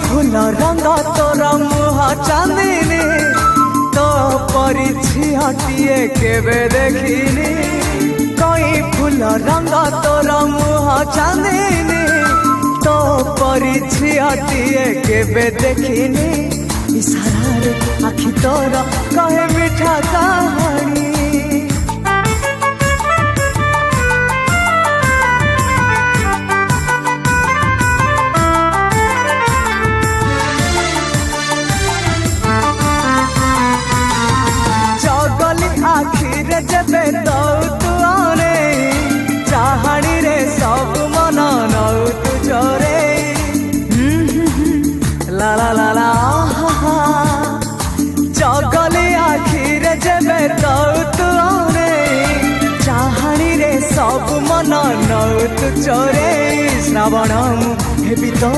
फूल रंग तोर मुह चांदिनी तो परिछि हटिए केबे देखिनी कई फूल रंग तोर मुह चांदिनी तो परिछि हटिए केबे देखिनी इशारा रे आखि तोर कहे मीठा कहानी आखिरे जबे तो तू आने चाहनी रे सब मन नौ तू जोरे ला ला ला ला जगली आखिरे जबे तो तू आने चाहनी रे सब मन नौ तू चोरे श्रावण हेबी तो